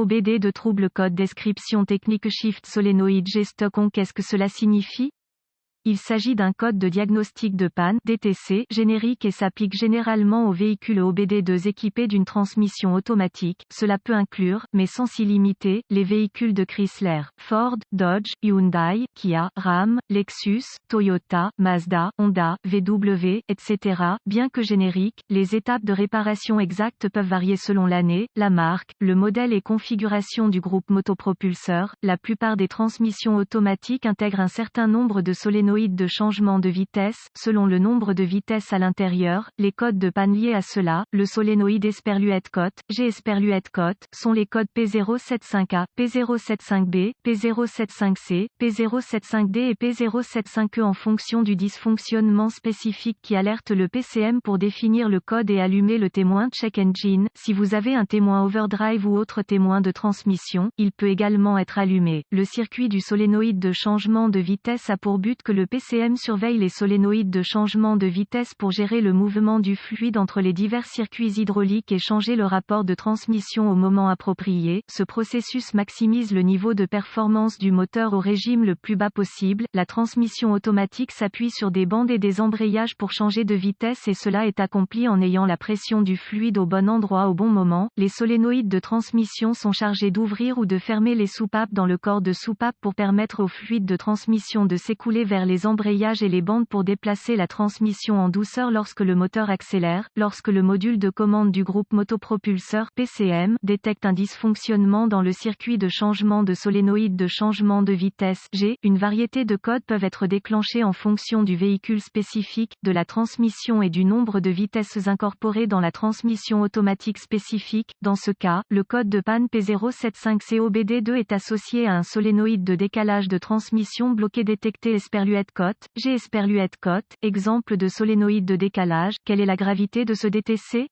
OBD de trouble code description technique Shift solénoïde G stock on. Qu'est-ce que cela signifie? Il s'agit d'un code de diagnostic de panne (DTC) générique et s'applique généralement aux véhicules OBD2 équipés d'une transmission automatique. Cela peut inclure, mais sans s'y limiter, les véhicules de Chrysler, Ford, Dodge, Hyundai, Kia, Ram, Lexus, Toyota, Mazda, Honda, VW, etc. Bien que génériques, les étapes de réparation exactes peuvent varier selon l'année, la marque, le modèle et configuration du groupe motopropulseur. La plupart des transmissions automatiques intègrent un certain nombre de solénoïdes de changement de vitesse, selon le nombre de vitesses à l'intérieur. Les codes de panne liés à cela, le solénoïde Esperluette-Cote, G-Esperluette-Cote, sont les codes P075A, P075B, P075C, P075D et P075E en fonction du dysfonctionnement spécifique qui alerte le PCM pour définir le code et allumer le témoin check engine. Si vous avez un témoin overdrive ou autre témoin de transmission, il peut également être allumé. Le circuit du solénoïde de changement de vitesse a pour but que le PCM surveille les solénoïdes de changement de vitesse pour gérer le mouvement du fluide entre les divers circuits hydrauliques et changer le rapport de transmission au moment approprié. Ce processus maximise le niveau de performance du moteur au régime le plus bas possible. La transmission automatique s'appuie sur des bandes et des embrayages pour changer de vitesse et cela est accompli en ayant la pression du fluide au bon endroit au bon moment. Les solénoïdes de transmission sont chargés d'ouvrir ou de fermer les soupapes dans le corps de soupape pour permettre au fluide de transmission de s'écouler vers les embrayages et les bandes pour déplacer la transmission en douceur lorsque le moteur accélère. Lorsque le module de commande du groupe motopropulseur PCM détecte un dysfonctionnement dans le circuit de changement de solénoïde de changement de vitesse G, une variété de codes peuvent être déclenchés en fonction du véhicule spécifique, de la transmission et du nombre de vitesses incorporées dans la transmission automatique spécifique. Dans ce cas, le code de panne P075COBD2 est associé à un solénoïde de décalage de transmission bloqué détecté Esperluette-Cote, G-Esperluette-Cote, exemple de solénoïde de décalage. Quelle est la gravité de ce DTC?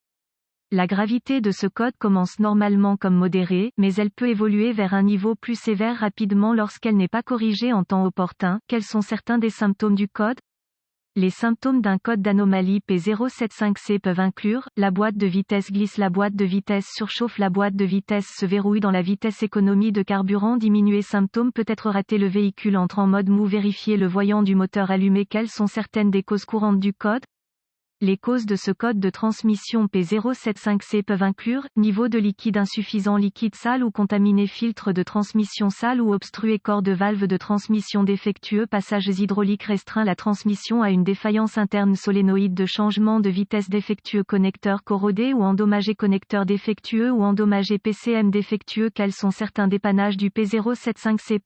La gravité de ce code commence normalement comme modérée, mais elle peut évoluer vers un niveau plus sévère rapidement lorsqu'elle n'est pas corrigée en temps opportun. Quels sont certains des symptômes du code? Les symptômes d'un code d'anomalie P075C peuvent inclure, la boîte de vitesse glisse, la boîte de vitesse surchauffe, la boîte de vitesse se verrouille dans la vitesse, économie de carburant diminuée. Symptômes peut être raté, le véhicule entre en mode mou, vérifier le voyant du moteur allumé. Quelles sont certaines des causes courantes du code? Les causes de ce code de transmission P075C peuvent inclure, niveau de liquide insuffisant, liquide sale ou contaminé, filtre de transmission sale ou obstrué, corps de valve de transmission défectueux, passages hydrauliques restreints, la transmission a une défaillance interne, solénoïde de changement de vitesse défectueux, connecteur corrodé ou endommagé, connecteur défectueux ou endommagé, PCM défectueux. Quels sont certains dépannages du P075C?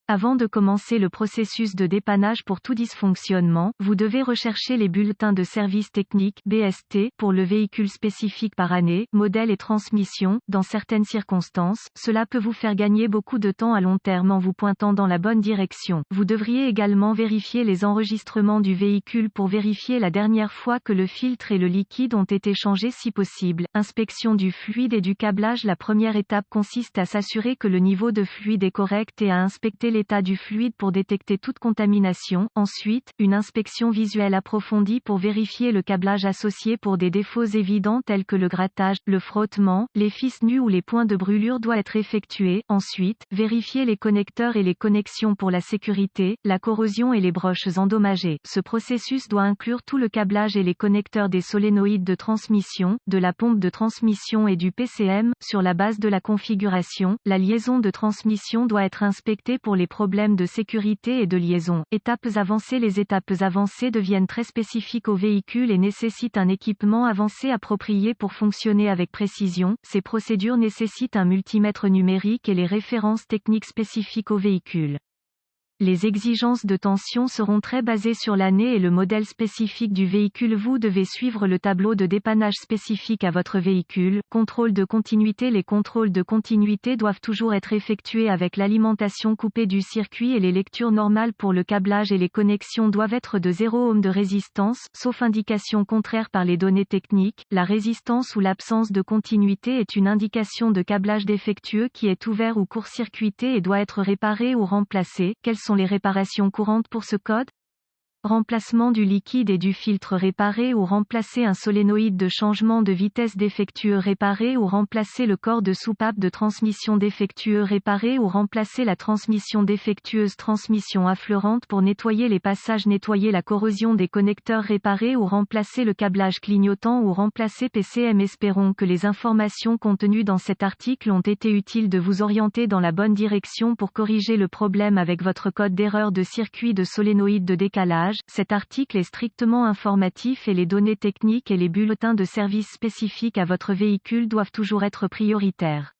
Avant de commencer le processus de dépannage pour tout dysfonctionnement, vous devez rechercher les bulletins de service technique (BST) pour le véhicule spécifique par année, modèle et transmission. Dans certaines circonstances, cela peut vous faire gagner beaucoup de temps à long terme en vous pointant dans la bonne direction. Vous devriez également vérifier les enregistrements du véhicule pour vérifier la dernière fois que le filtre et le liquide ont été changés si possible. Inspection du fluide et du câblage. La première étape consiste à s'assurer que le niveau de fluide est correct et à inspecter l'état du fluide pour détecter toute contamination. Ensuite, une inspection visuelle approfondie pour vérifier le câblage associé pour des défauts évidents tels que le grattage, le frottement, les fils nus ou les points de brûlure doit être effectué. Ensuite, vérifier les connecteurs et les connexions pour la sécurité, la corrosion et les broches endommagées. Ce processus doit inclure tout le câblage et les connecteurs des solénoïdes de transmission, de la pompe de transmission et du PCM. Sur la base de la configuration, la liaison de transmission doit être inspectée pour les problèmes de sécurité et de liaison. Étapes avancées. Les étapes avancées deviennent très spécifiques au véhicule et nécessitent un équipement avancé approprié pour fonctionner avec précision. Ces procédures nécessitent un multimètre numérique et les références techniques spécifiques au véhicule. Les exigences de tension seront très basées sur l'année et le modèle spécifique du véhicule. Vous devez suivre le tableau de dépannage spécifique à votre véhicule. Contrôle de continuité. Les contrôles de continuité doivent toujours être effectués avec l'alimentation coupée du circuit et les lectures normales pour le câblage et les connexions doivent être de 0 ohm de résistance, sauf indication contraire par les données techniques. La résistance ou l'absence de continuité est une indication de câblage défectueux qui est ouvert ou court-circuité et doit être réparé ou remplacé. Quelles sont les réparations courantes pour ce code? Remplacement du liquide et du filtre réparé ou remplacer un solénoïde de changement de vitesse défectueux réparé ou remplacer le corps de soupape de transmission défectueux réparé ou remplacer la transmission défectueuse transmission affleurante pour nettoyer les passages nettoyer la corrosion des connecteurs réparés ou remplacer le câblage clignotant ou remplacer PCM. Espérons que les informations contenues dans cet article ont été utiles de vous orienter dans la bonne direction pour corriger le problème avec votre code d'erreur de circuit de solénoïde de décalage. Cet article est strictement informatif et les données techniques et les bulletins de service spécifiques à votre véhicule doivent toujours être prioritaires.